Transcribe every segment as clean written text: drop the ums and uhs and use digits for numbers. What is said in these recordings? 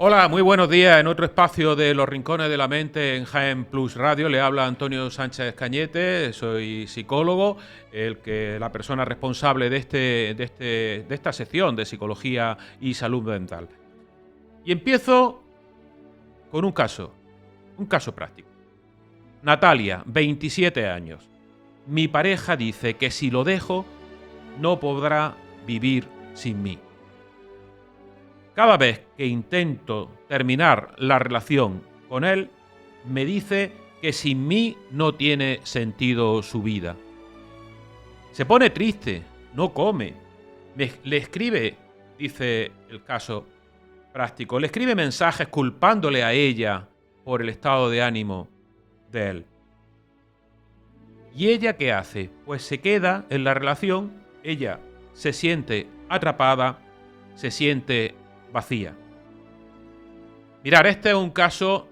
Hola, muy buenos días. En otro espacio de Los Rincones de la Mente en Jaén Plus Radio le habla Antonio Sánchez Cañete. Soy psicólogo, la persona responsable de esta sección de psicología y salud mental. Y empiezo con un caso práctico. Natalia, 27 años. Mi pareja dice que si lo dejo, no podrá vivir sin mí. Cada vez que intento terminar la relación con él, me dice que sin mí no tiene sentido su vida. Se pone triste, no come. Le escribe, dice el caso práctico, le escribe mensajes culpándole a ella por el estado de ánimo de él. ¿Y ella qué hace? Pues se queda en la relación, ella se siente atrapada, se siente vacía. Mirar, este es un caso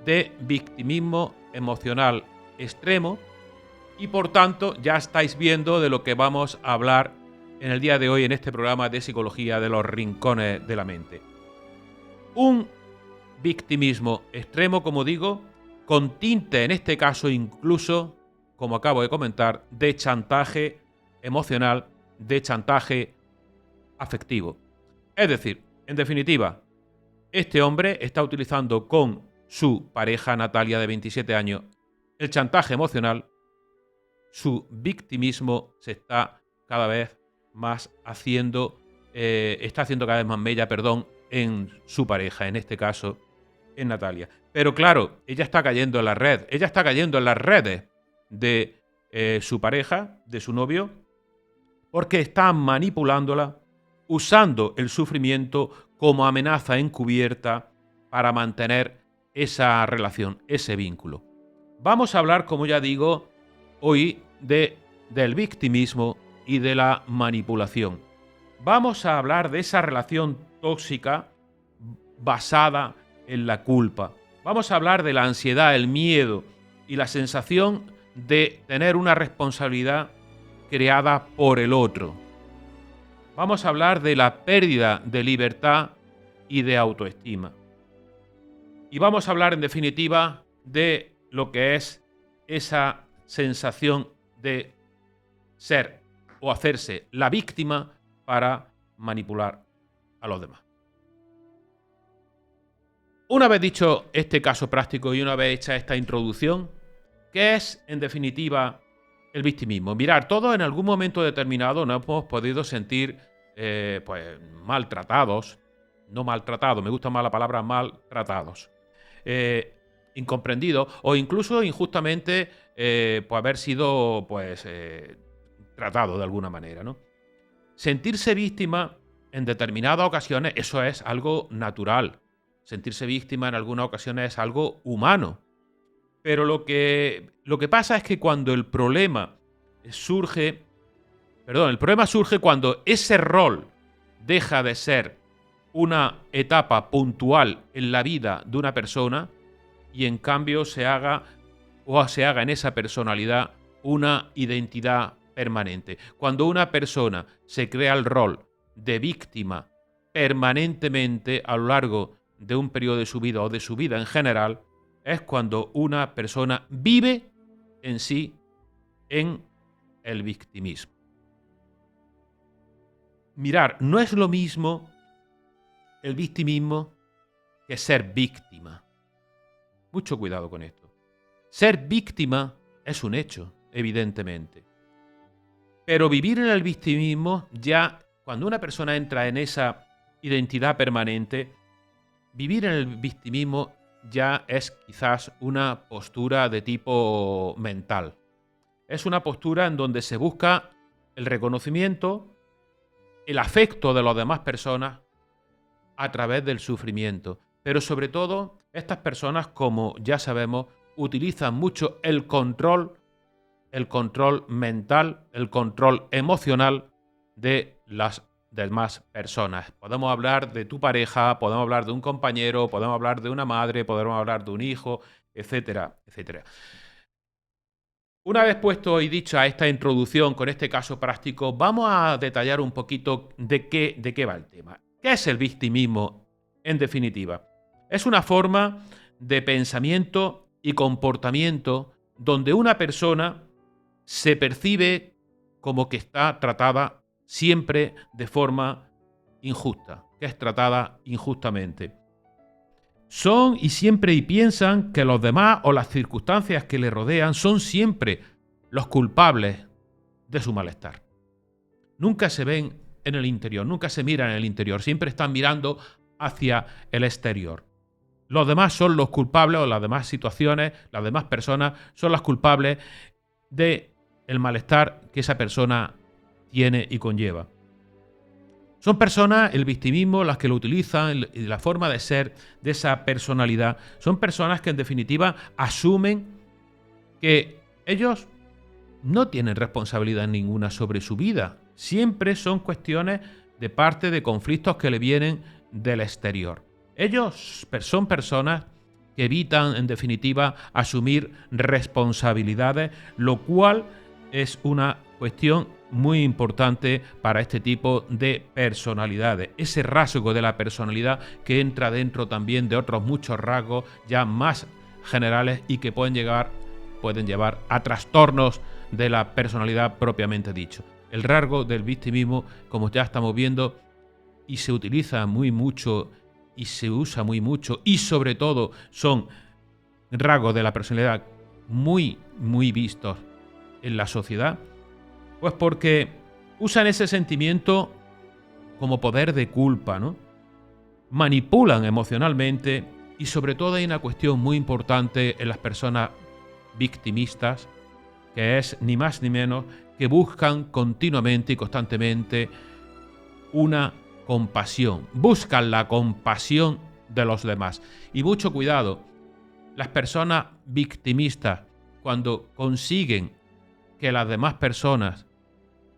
de victimismo emocional extremo y por tanto ya estáis viendo de lo que vamos a hablar en el día de hoy en este programa de psicología de Los Rincones de la Mente. Un victimismo extremo, como digo, con tinte en este caso incluso, como acabo de comentar, de chantaje emocional, de chantaje afectivo. Es decir, en definitiva, este hombre está utilizando con su pareja Natalia de 27 años el chantaje emocional. Su victimismo se está cada vez más haciendo, está haciendo cada vez más mella, en su pareja, en este caso, en Natalia. Pero claro, ella está cayendo en la red, ella está cayendo en las redes de su pareja, de su novio, porque está manipulándola, usando el sufrimiento como amenaza encubierta para mantener esa relación, ese vínculo. Vamos a hablar, como ya digo, hoy del victimismo y de la manipulación. Vamos a hablar de esa relación tóxica basada en la culpa. Vamos a hablar de la ansiedad, el miedo y la sensación de tener una responsabilidad creada por el otro. Vamos a hablar de la pérdida de libertad y de autoestima. Y vamos a hablar, en definitiva, de lo que es esa sensación de ser o hacerse la víctima para manipular a los demás. Una vez dicho este caso práctico y una vez hecha esta introducción, ¿qué es, en definitiva, el victimismo? Mirad, todos en algún momento determinado nos hemos podido sentir maltratados, no maltratados, me gusta más la palabra maltratados, incomprendidos o incluso injustamente haber sido tratado de alguna manera, ¿no? Sentirse víctima en determinadas ocasiones, eso es algo natural. Sentirse víctima en algunas ocasiones es algo humano. Pero lo que pasa es que cuando el problema surge cuando ese rol deja de ser una etapa puntual en la vida de una persona y en cambio se haga en esa personalidad una identidad permanente. Cuando una persona se crea el rol de víctima permanentemente a lo largo de un periodo de su vida o de su vida en general, es cuando una persona vive en sí en el victimismo. Mirar, no es lo mismo el victimismo que ser víctima. Mucho cuidado con esto. Ser víctima es un hecho, evidentemente. Pero vivir en el victimismo, ya cuando una persona entra en esa identidad permanente, vivir en el victimismo ya es quizás una postura de tipo mental. Es una postura en donde se busca el reconocimiento, el afecto de las demás personas a través del sufrimiento. Pero sobre todo, estas personas, como ya sabemos, utilizan mucho el control mental, el control emocional de las demás personas. Podemos hablar de tu pareja, podemos hablar de un compañero, podemos hablar de una madre, podemos hablar de un hijo, etcétera, etcétera. Una vez puesto y dicha esta introducción con este caso práctico, vamos a detallar un poquito de qué va el tema. ¿Qué es el victimismo en definitiva? Es una forma de pensamiento y comportamiento donde una persona se percibe como que está tratada siempre de forma injusta, que es tratada injustamente. Son y siempre y piensan que los demás o las circunstancias que le rodean son siempre los culpables de su malestar. Nunca se ven en el interior, nunca se miran en el interior, siempre están mirando hacia el exterior. Los demás son los culpables, o las demás situaciones, las demás personas son las culpables del malestar que esa persona tiene y conlleva. Son personas, el victimismo, las que lo utilizan, y la forma de ser de esa personalidad, son personas que en definitiva asumen que ellos no tienen responsabilidad ninguna sobre su vida. Siempre son cuestiones de parte de conflictos que le vienen del exterior. Ellos son personas que evitan, en definitiva, asumir responsabilidades, lo cual es una cuestión muy importante para este tipo de personalidades. Ese rasgo de la personalidad que entra dentro también de otros muchos rasgos ya más generales y que pueden llevar a trastornos de la personalidad propiamente dicho. El rasgo del victimismo, como ya estamos viendo, y se utiliza muy mucho y se usa muy mucho, y sobre todo son rasgos de la personalidad muy vistos en la sociedad, pues porque usan ese sentimiento como poder de culpa, ¿no? Manipulan emocionalmente y sobre todo hay una cuestión muy importante en las personas victimistas, que es ni más ni menos que buscan continuamente y constantemente una compasión. Buscan la compasión de los demás. Y mucho cuidado, las personas victimistas, cuando consiguen que las demás personas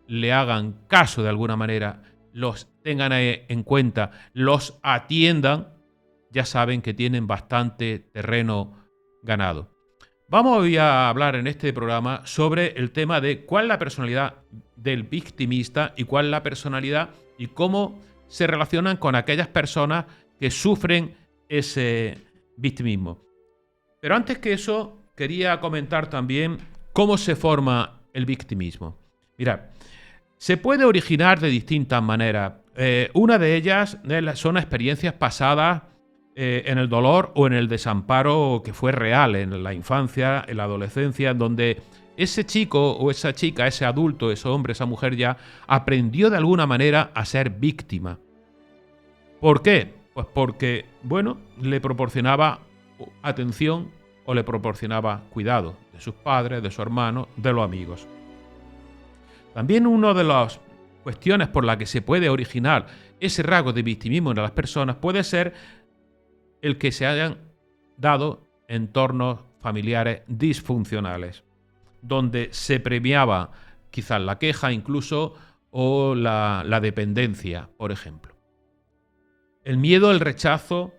le hagan caso de alguna manera, los tengan en cuenta, los atiendan, ya saben que tienen bastante terreno ganado. Vamos hoy a hablar en este programa sobre el tema de cuál es la personalidad del victimista y cuál es la personalidad y cómo se relacionan con aquellas personas que sufren ese victimismo. Pero antes que eso, quería comentar también cómo se forma el victimismo. Mirad, se puede originar de distintas maneras. Una de ellas son experiencias pasadas en el dolor o en el desamparo que fue real en la infancia, en la adolescencia, donde ese chico o esa chica, ese adulto, ese hombre, esa mujer ya aprendió de alguna manera a ser víctima. ¿Por qué? Pues porque, bueno, le proporcionaba atención o le proporcionaba cuidado de sus padres, de su hermano, de los amigos. También una de las cuestiones por las que se puede originar ese rasgo de victimismo en las personas puede ser el que se hayan dado entornos familiares disfuncionales, donde se premiaba quizás la queja incluso o la dependencia, por ejemplo. El miedo al rechazo,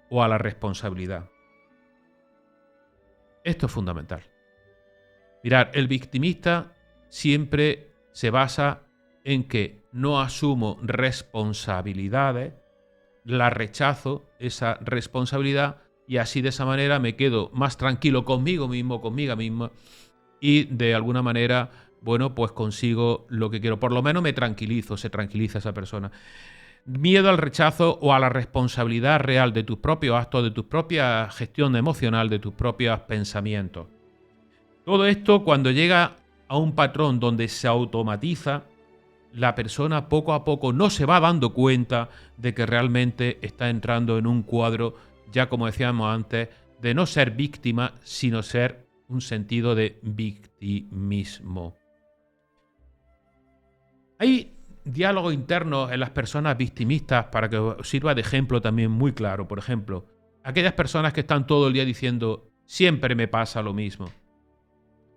o a la responsabilidad. Esto es fundamental. Mirad, el victimista siempre se basa en que no asumo responsabilidades, la rechazo, esa responsabilidad, y así de esa manera me quedo más tranquilo conmigo mismo, conmigo misma, y de alguna manera, bueno, pues consigo lo que quiero. Por lo menos me tranquilizo, se tranquiliza esa persona. Miedo al rechazo o a la responsabilidad real de tus propios actos, de tu propia gestión emocional, de tus propios pensamientos. Todo esto, cuando llega a un patrón donde se automatiza, la persona poco a poco no se va dando cuenta de que realmente está entrando en un cuadro, ya como decíamos antes, de no ser víctima, sino ser un sentido de victimismo. Hay diálogos internos en las personas victimistas para que os sirva de ejemplo también muy claro. Por ejemplo, aquellas personas que están todo el día diciendo siempre me pasa lo mismo.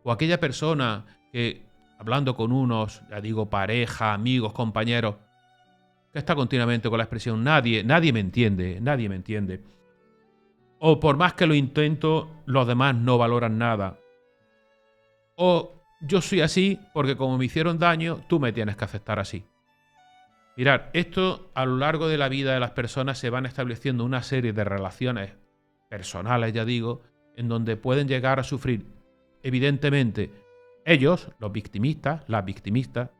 O aquella persona que, hablando con unos, ya digo, pareja, amigos, compañeros, que está continuamente con la expresión nadie me entiende, nadie me entiende. O por más que lo intento, los demás no valoran nada. O yo soy así porque como me hicieron daño, tú me tienes que aceptar así. Mirad, esto a lo largo de la vida de las personas se van estableciendo una serie de relaciones personales, ya digo, en donde pueden llegar a sufrir, evidentemente, ellos, los victimistas, las victimistas,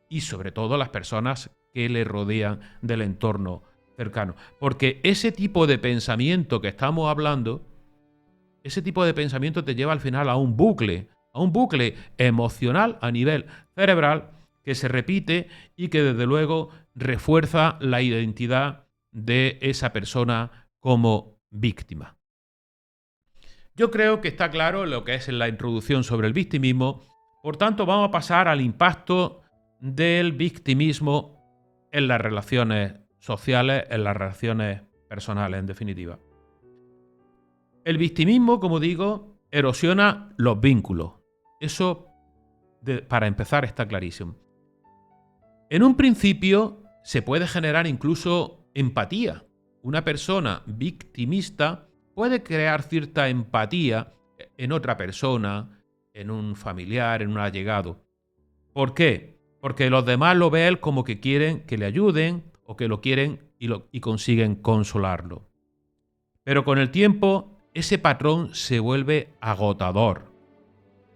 y sobre todo las personas que le rodean del entorno cercano. Porque ese tipo de pensamiento que estamos hablando, ese tipo de pensamiento te lleva al final a un bucle emocional a nivel cerebral que se repite y que desde luego refuerza la identidad de esa persona como víctima. Yo creo que está claro lo que es la introducción sobre el victimismo, por tanto vamos a pasar al impacto del victimismo en las relaciones sociales, en las relaciones personales, en definitiva. El victimismo, como digo, erosiona los vínculos. Eso, para empezar, está clarísimo. En un principio se puede generar incluso empatía. Una persona victimista puede crear cierta empatía en otra persona, en un familiar, en un allegado. ¿Por qué? Porque los demás lo ven como que quieren que le ayuden o que lo quieren y consiguen consolarlo. Pero con el tiempo ese patrón se vuelve agotador.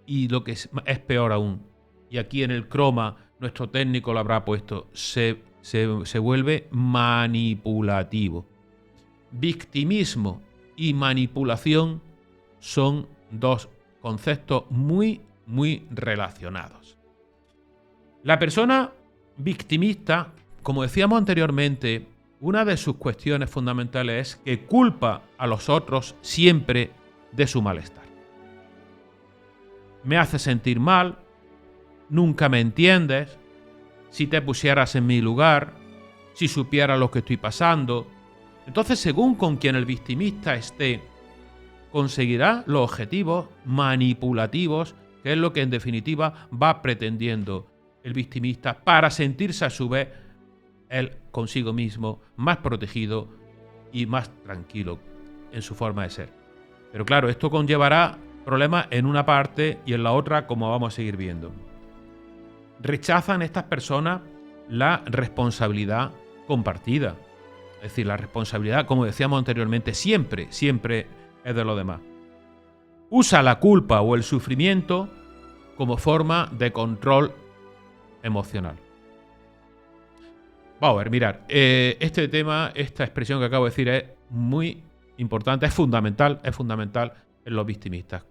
Y lo que es peor aún, y aquí en el croma nuestro técnico lo habrá puesto, se vuelve manipulativo. Victimismo y manipulación son dos conceptos muy relacionados. La persona victimista, como decíamos anteriormente, una de sus cuestiones fundamentales es que culpa a los otros siempre de su malestar. Me hace sentir mal, nunca me entiendes, si te pusieras en mi lugar, si supieras lo que estoy pasando. Entonces, según con quien el victimista esté, conseguirá los objetivos manipulativos, que es lo que en definitiva va pretendiendo el victimista para sentirse a su vez él consigo mismo más protegido y más tranquilo en su forma de ser. Pero claro, esto conllevará problemas en una parte y en la otra, como vamos a seguir viendo. Rechazan estas personas la responsabilidad compartida. Es decir, la responsabilidad, como decíamos anteriormente, siempre es de los demás. Usa la culpa o el sufrimiento como forma de control emocional. Vamos a ver, mirad, este tema, esta expresión que acabo de decir es muy importante, es fundamental en los victimistas.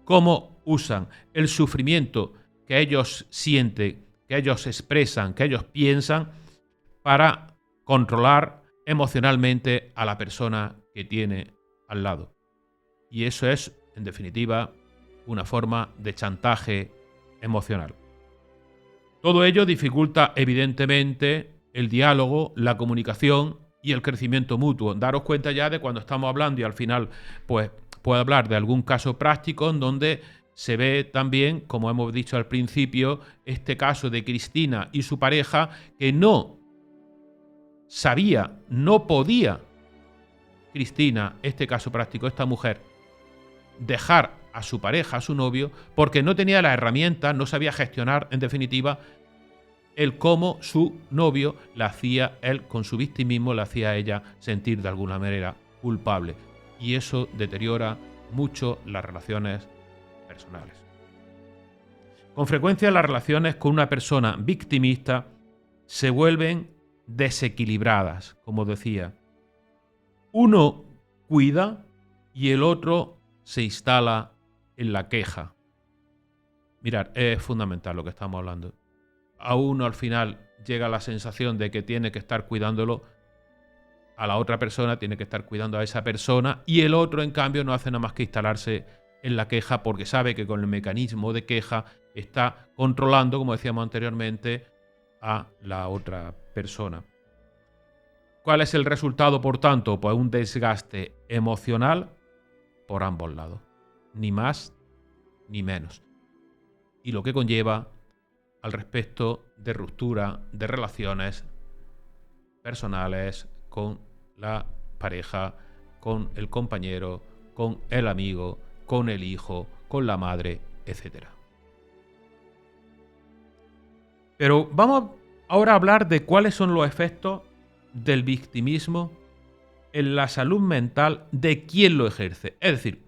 Cómo usan el sufrimiento que ellos sienten, que ellos expresan, que ellos piensan para controlar emocionalmente a la persona que tiene al lado. Y eso es, en definitiva, una forma de chantaje emocional. Todo ello dificulta, evidentemente, el diálogo, la comunicación y el crecimiento mutuo. Daros cuenta ya de cuando estamos hablando y al final, pues, puedo hablar de algún caso práctico en donde se ve también, como hemos dicho al principio, este caso de Cristina y su pareja que no sabía, no podía Cristina, este caso práctico, esta mujer, dejar a su pareja, a su novio, porque no tenía las herramientas, no sabía gestionar, en definitiva, el cómo su novio la hacía, él con su victimismo, la hacía a ella sentir de alguna manera culpable. Y eso deteriora mucho las relaciones personales. Con frecuencia las relaciones con una persona victimista se vuelven desequilibradas, como decía. Uno cuida y el otro se instala en la queja. Mirad, es fundamental lo que estamos hablando. A uno al final llega la sensación de que tiene que estar cuidándolo a la otra persona, tiene que estar cuidando a esa persona, y el otro, en cambio, no hace nada más que instalarse en la queja porque sabe que con el mecanismo de queja está controlando, como decíamos anteriormente, a la otra persona. ¿Cuál es el resultado, por tanto? Pues un desgaste emocional por ambos lados. Ni más ni menos. Y lo que conlleva al respecto de ruptura de relaciones personales con la pareja, con el compañero, con el amigo, con el hijo, con la madre, etc. Pero vamos Ahora hablar de cuáles son los efectos del victimismo en la salud mental de quien lo ejerce. Es decir,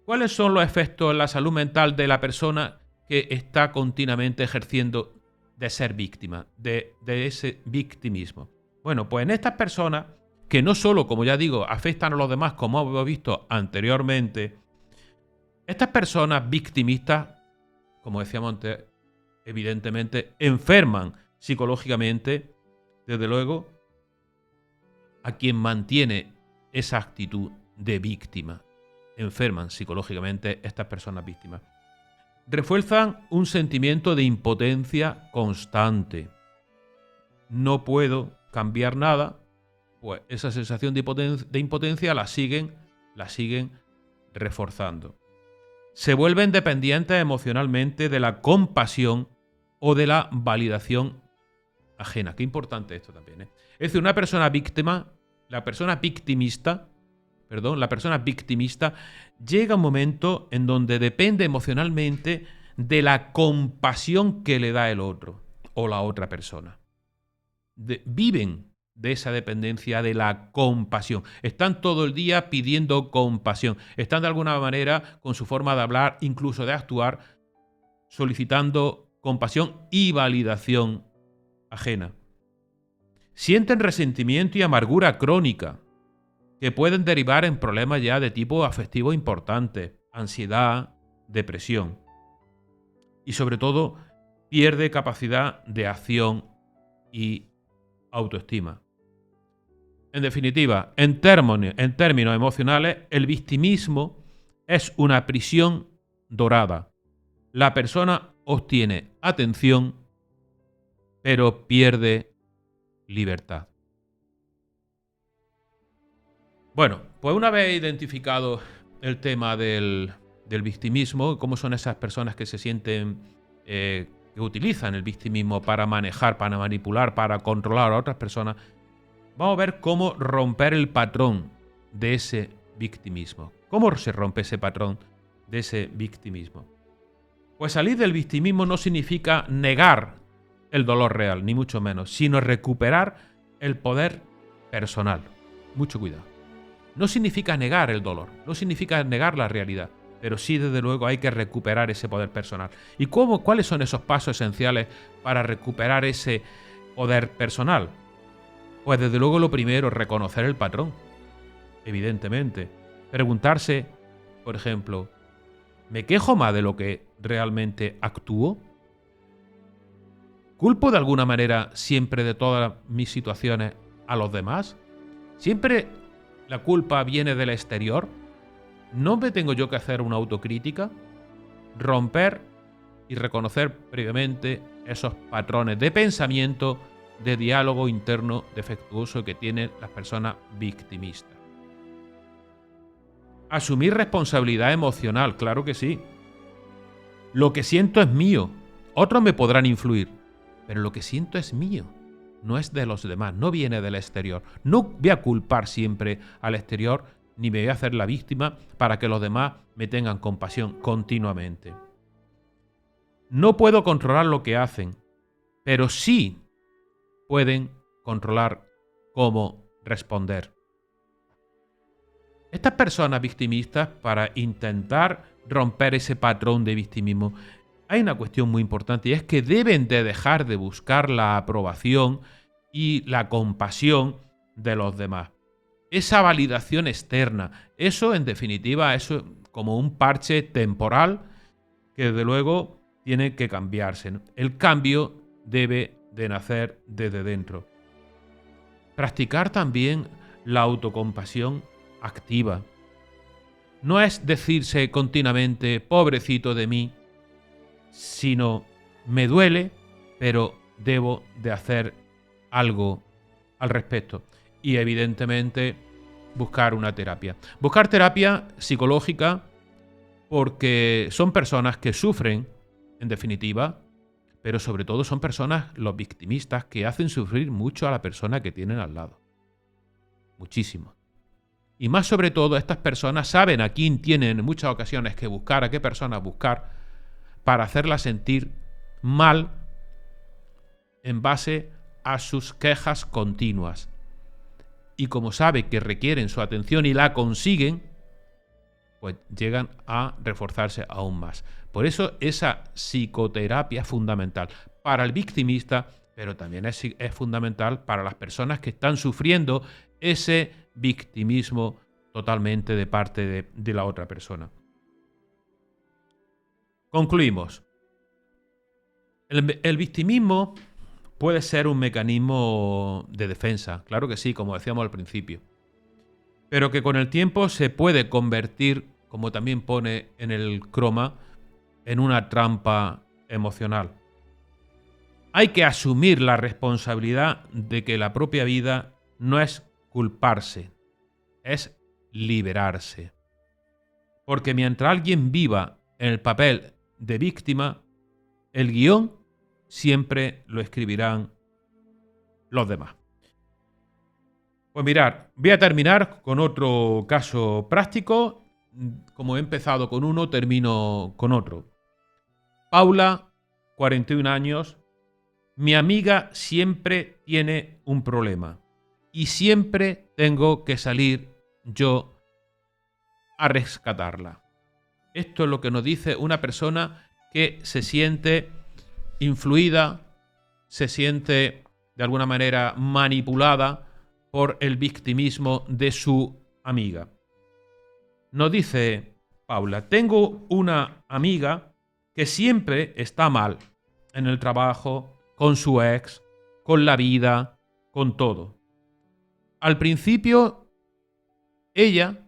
cuáles son los efectos en la salud mental de la persona que está continuamente ejerciendo de ser víctima, de ese victimismo. Bueno, pues en estas personas, que no solo, como ya digo, afectan a los demás, como hemos visto anteriormente, estas personas victimistas, como decíamos antes, evidentemente enferman psicológicamente, desde luego, a quien mantiene esa actitud de víctima. Enferman psicológicamente estas personas víctimas. Refuerzan un sentimiento de impotencia constante. No puedo cambiar nada, pues esa sensación de impotencia la siguen reforzando. Se vuelven dependientes emocionalmente de la compasión o de la validación ajena. Qué importante esto también, ¿eh? Es decir, una persona víctima, la persona victimista llega un momento en donde depende emocionalmente de la compasión que le da el otro o la otra persona. Viven de esa dependencia de la compasión. Están todo el día pidiendo compasión. Están de alguna manera, con su forma de hablar, incluso de actuar, solicitando compasión y validación ajena. Sienten resentimiento y amargura crónica, que pueden derivar en problemas ya de tipo afectivo importantes, ansiedad, depresión. Y sobre todo, pierde capacidad de acción y autoestima. En definitiva, en términos emocionales, el victimismo es una prisión dorada. La persona obtiene atención, pero pierde libertad. Bueno, pues una vez identificado el tema del victimismo, cómo son esas personas que se sienten, que utilizan el victimismo para manejar, para manipular, para controlar a otras personas, vamos a ver cómo romper el patrón de ese victimismo. ¿Cómo se rompe ese patrón de ese victimismo? Pues salir del victimismo no significa negar el dolor real, ni mucho menos, sino recuperar el poder personal. Mucho cuidado. No significa negar el dolor, no significa negar la realidad, pero sí, desde luego, hay que recuperar ese poder personal. ¿Y cuáles son esos pasos esenciales para recuperar ese poder personal? Pues desde luego lo primero, reconocer el patrón, evidentemente. Preguntarse, por ejemplo, ¿me quejo más de lo que realmente actúo? ¿Culpo de alguna manera siempre de todas mis situaciones a los demás? ¿Siempre la culpa viene del exterior? ¿No me tengo yo que hacer una autocrítica? Romper y reconocer previamente esos patrones de pensamiento, de diálogo interno defectuoso que tienen las personas victimistas. Asumir responsabilidad emocional, claro que sí. Lo que siento es mío. Otros me podrán influir, pero lo que siento es mío. No es de los demás, no viene del exterior. No voy a culpar siempre al exterior, ni me voy a hacer la víctima para que los demás me tengan compasión continuamente. No puedo controlar lo que hacen, pero sí pueden controlar cómo responder. Estas personas victimistas, para intentar romper ese patrón de victimismo, hay una cuestión muy importante y es que deben de dejar de buscar la aprobación y la compasión de los demás. Esa validación externa, eso en definitiva, eso como un parche temporal que desde luego tiene que cambiarse, ¿no? El cambio debe de nacer desde dentro. Practicar también la autocompasión activa. No es decirse continuamente, pobrecito de mí, sino me duele, pero debo de hacer algo al respecto. Y evidentemente buscar una terapia. Buscar terapia psicológica porque son personas que sufren, en definitiva, pero sobre todo son personas, los victimistas, que hacen sufrir mucho a la persona que tienen al lado. Muchísimo. Y más sobre todo, estas personas saben a quién tienen en muchas ocasiones que buscar, a qué personas buscar, para hacerla sentir mal en base a sus quejas continuas. Y como sabe que requieren su atención y la consiguen, pues llegan a reforzarse aún más. Por eso esa psicoterapia es fundamental para el victimista, pero también es fundamental para las personas que están sufriendo ese victimismo totalmente de parte de la otra persona. Concluimos. El victimismo puede ser un mecanismo de defensa, claro que sí, como decíamos al principio, pero que con el tiempo se puede convertir, como también pone en el croma, en una trampa emocional. Hay que asumir la responsabilidad de que la propia vida no es culparse, es liberarse. Porque mientras alguien viva en el papel de víctima, el guión siempre lo escribirán los demás. Pues mirad, voy a terminar con otro caso práctico. Como he empezado con uno, termino con otro. Paula, 41 años. Mi amiga siempre tiene un problema y siempre tengo que salir yo a rescatarla. Esto es lo que nos dice una persona que se siente influida, se siente de alguna manera manipulada por el victimismo de su amiga. Nos dice Paula: tengo una amiga que siempre está mal en el trabajo, con su ex, con la vida, con todo. Al principio,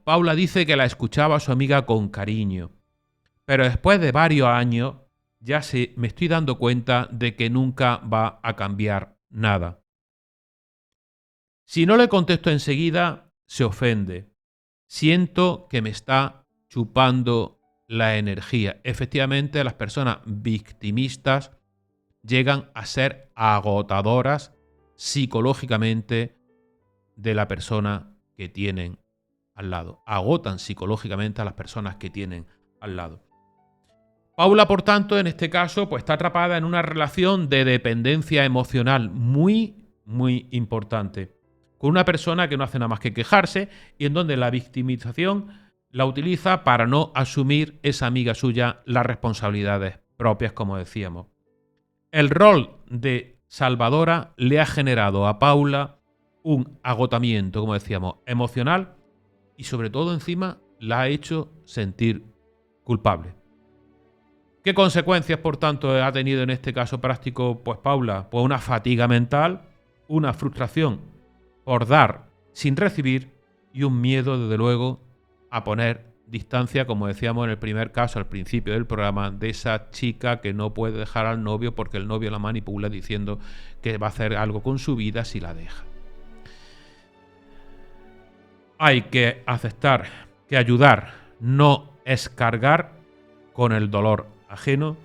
Paula dice que la escuchaba a su amiga con cariño, pero después de varios años ya me estoy dando cuenta de que nunca va a cambiar nada. Si no le contesto enseguida, se ofende. Siento que me está chupando la energía. Efectivamente, las personas victimistas llegan a ser agotadoras psicológicamente de la persona que tienen al lado. Agotan psicológicamente a las personas que tienen al lado. Paula, por tanto, en este caso, pues está atrapada en una relación de dependencia emocional muy, muy importante, con una persona que no hace nada más que quejarse y en donde la victimización la utiliza para no asumir esa amiga suya las responsabilidades propias, como decíamos. El rol de salvadora le ha generado a Paula un agotamiento, como decíamos, emocional y sobre todo encima la ha hecho sentir culpable. ¿Qué consecuencias, por tanto, ha tenido en este caso práctico, pues Paula? Pues una fatiga mental, una frustración por dar sin recibir y un miedo, desde luego, a poner distancia, como decíamos en el primer caso, al principio del programa, de esa chica que no puede dejar al novio porque el novio la manipula diciendo que va a hacer algo con su vida si la deja. Hay que aceptar que ayudar no es cargar con el dolor ajeno.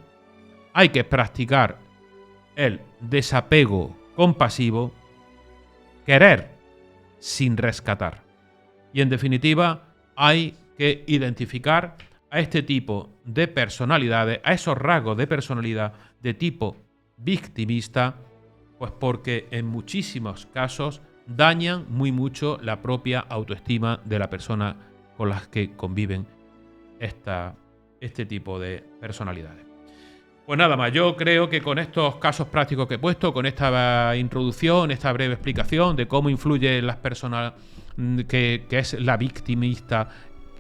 Hay que practicar el desapego compasivo, querer sin rescatar. Y en definitiva, hay que identificar a este tipo de personalidades, a esos rasgos de personalidad de tipo victimista, pues porque en muchísimos casos dañan muy mucho la propia autoestima de la persona con las que conviven este tipo de personalidades. Pues nada más, yo creo que con estos casos prácticos que he puesto, con esta introducción, esta breve explicación de cómo influye las personas que es la victimista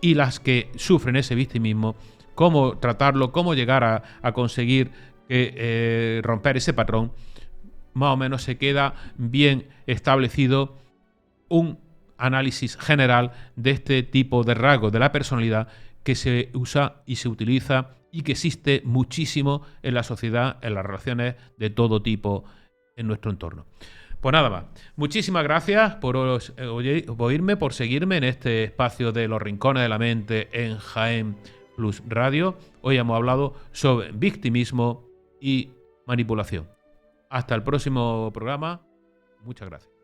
y las que sufren ese victimismo, cómo tratarlo, cómo llegar a conseguir romper ese patrón, más o menos se queda bien establecido un análisis general de este tipo de rasgos de la personalidad que se usa y se utiliza y que existe muchísimo en la sociedad, en las relaciones de todo tipo en nuestro entorno. Pues nada más. Muchísimas gracias por oírme, por seguirme en este espacio de los rincones de la mente en Jaén Plus Radio. Hoy hemos hablado sobre victimismo y manipulación. Hasta el próximo programa. Muchas gracias.